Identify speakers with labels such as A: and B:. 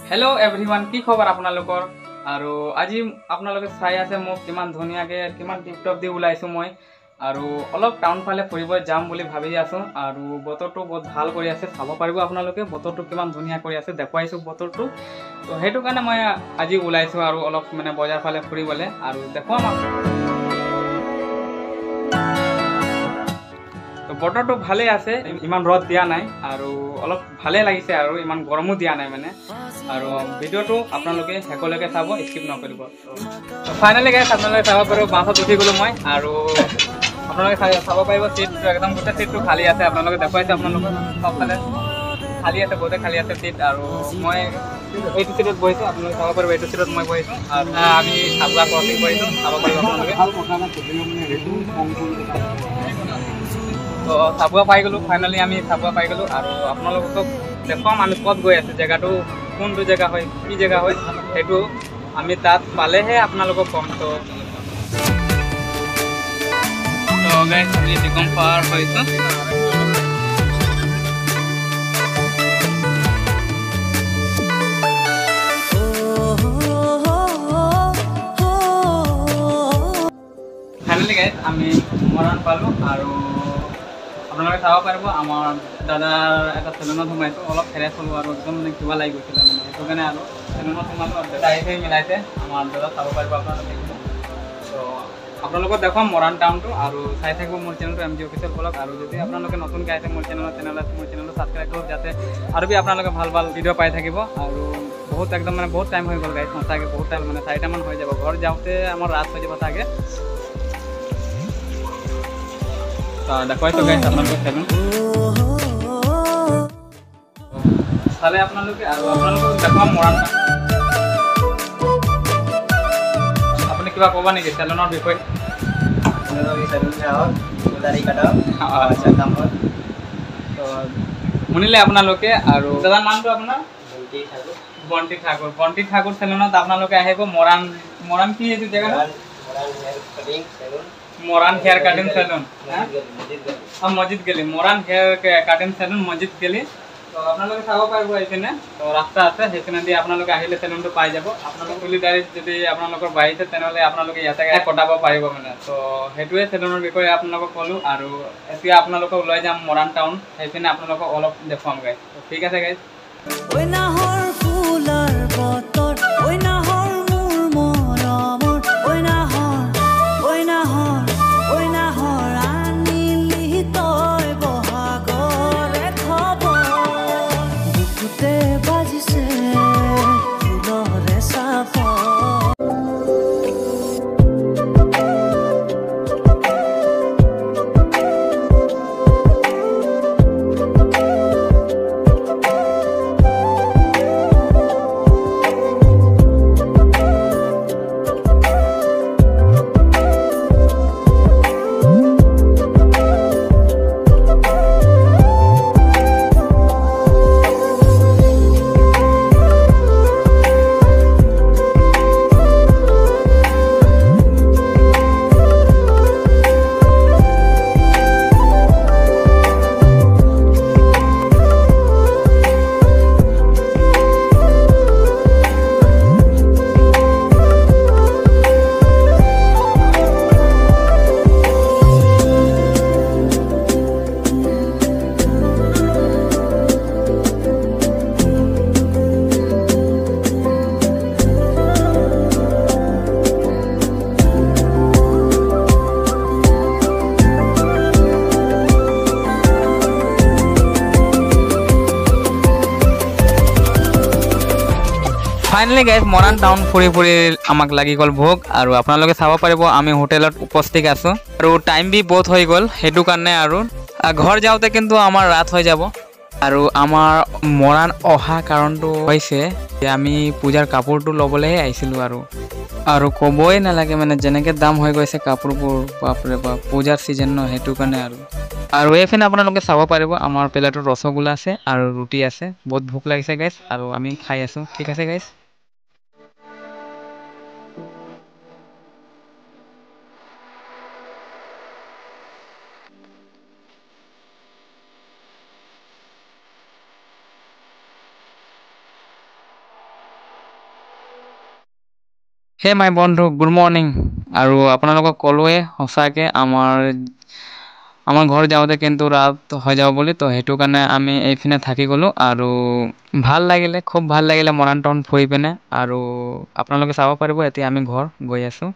A: Hello everyone की खबर आपनालोकर आरो আজি आपनालोके চাই আছে মোক কিমান ধুনিয়াকে কিমান টিপটপ দি ওলাইছো মই আৰু অলপ টাউন ফালে ফুৰিব যাম বুলি ভাবি আছো আৰু বতৰটো বহুত ভাল কৰি আছে চাব পাৰিব আপোনালোকে বতৰটো কিমান ধুনিয়া কৰি আছে দেখাইছো বতৰটো তো হেতু কাৰণে মই আজি ওলাইছো আৰু অলপ মানে বজাৰ ফালে ফুৰিবলে আৰু দেখুৱাম তো বতৰটো ভালে আছে ইমান ৰদ দিয়া নাই আৰু অলপ ভালে লাগিছে আৰু ইমান গৰমো দিয়া নাই মানে আৰু ভিডিওটো আপোনালোকে হেকলৈকে চাব স্কিপ নকৰিব তো ফাইনালি গাইস আপোনালোকে চাব পাৰিব বাছত উঠি গলো মই আৰু আপোনালোকে চাব পাৰিব সিট একদম গোটে সিটটো খালি আছে আপোনালোকে দেখাইছে আপোনালোকে সবফালে খালি আছে বহুতে খালি আছে সিট আৰু মই এইটো সিটত বহিছো আপোনালোকে চাব পাৰিব এইটো সিটত মই বহিছো আৰু আমি চাবুৱা ক্ৰসিং কৰিছো চাব পাৰিব আপোনালোকে তো চাবুৱা পাই গলো ফাইনালি আমি চাবুৱা পাই গলো আৰু আপোনালোকক দেখুৱাম আমি ক'ত গৈ আছো জেগাটো কোনটো জেগা হয় কি জেগা হয় সেইটো আমি তাত পালেহে আপোনালোকক কম তো গাইস আমি দিগম পাৰ হৈছো ফাইনালি গাইস আমি মৰাণ পালো আৰু আপোনালোকে চাব পাৰিব আমাৰ দাদাৰ এটা চেলুনত সোমাইছোঁ অলপ ফ্ৰেছ হ'লোঁ আৰু একদম মানে কিবা লাগি গৈছিলে মানে সেইটো কাৰণে আৰু চেলুনত সোমালোঁ আৰু দাদাইহে মিলাইছে আমাৰ দাদা চাব পাৰিব আপোনালোকে তো আপোনালোকক দেখুৱাম মৰাণ টাউনটো আৰু চাই থাকিব মোৰ চেনেলটো MG অফিচিয়েল ব্লগ আৰু যদি আপোনালোকে নতুনকৈ আহিছে মোৰ চেনেলটো ছাবস্ক্ৰাইব কৰক যাতে আৰু আপোনালোকে ভাল ভাল ভিডিঅ' পাই থাকিব আৰু বহুত একদম মানে বহুত টাইম হৈ গ'ল গাইছ সঁচাকৈ বহুত টাইম মানে 4টামান হৈ যাব ঘৰ যাওঁতে আমাৰ ৰাত হৈ যাব চাগে দেখুৱাইছোঁ গাইছ আপোনালোকক চেলুন চালে আপোনালোকে আৰু আপোনালোকক দেখুৱাম মৰাণ আপুনি কিবা ক'ব নেকি চেলুনৰ বিষয়ে শুনিলে আপোনালোকে আৰু দাদাৰ নামটো আপোনাৰ বন্তি ঠাকুৰ চেলুনত আপোনালোকে আহিব মৰাণ কি এইটো জেগা মৰাণ হেয়াৰ কাটিং চেলুন মছজিদ গলি মৰাণ হেয়াৰ কাটিং চেলুন মছজিদ গলি তো আপোনালোকে চাব পাৰিব এইপিনে তো ৰাস্তা আছে সেইপিনে দি আপোনালোকে আহিলে চেলুনটো পাই যাব আপোনালোক পুলি গাড়ীত যদি আপোনালোকৰ বাঢ়িছে তেনেহ'লে আপোনালোকে ইয়াতে কটাব পাৰিব মানে তো সেইটোৱে চেলুনৰ বিষয়ে আপোনালোকক ক'লোঁ আৰু এতিয়া আপোনালোকক লৈ যাম মৰাণ টাউন সেইপিনে আপোনালোকক অলপ দেখুৱাম গাইছ ঠিক আছে গাইছ ফাইনালি গাইজ মৰাণ টাউন ফুৰি ফুৰি আমাক লাগি গ'ল ভোক আৰু আপোনালোকে চাব পাৰিব আমি হোটেলত উপস্থিত আছোঁ আৰু টাইম বি বহুত হৈ গ'ল সেইটো কাৰণে আৰু ঘৰ যাওঁতে কিন্তু আমাৰ ৰাত হৈ যাব আৰু আমাৰ মৰাণ অহা কাৰণটো হৈছে যে আমি পূজাৰ কাপোৰটো ল'বলৈহে আহিছিলোঁ আৰু ক'বই নালাগে মানে যেনেকৈ দাম হৈ গৈছে কাপোৰবোৰ বাপৰে বাপ পূজাৰ ছিজন ন সেইটো কাৰণে আৰু এইপিনে আপোনালোকে চাব পাৰিব আমাৰ প্লেটত ৰসগোল্লা আছে আৰু ৰুটি আছে বহুত ভোক লাগিছে গাইজ আৰু আমি খাই আছোঁ ঠিক আছে গাইজ হে মাই বন্ধু, গুড মৰ্ণিং। আৰু আপোনালোকক ক'লোৱে সঁচাকৈ আমাৰ ঘৰ যাওঁতে কিন্তু ৰাত হৈ যাব বুলি, তো সেইটো কাৰণে আমি এইপিনে থাকি গ'লোঁ। আৰু ভাল লাগিলে, খুব ভাল লাগিলে মৰাণ টাউন ফুৰি পিনে। আৰু আপোনালোকে চাব পাৰিব এতিয়া আমি ঘৰ গৈ আছোঁ।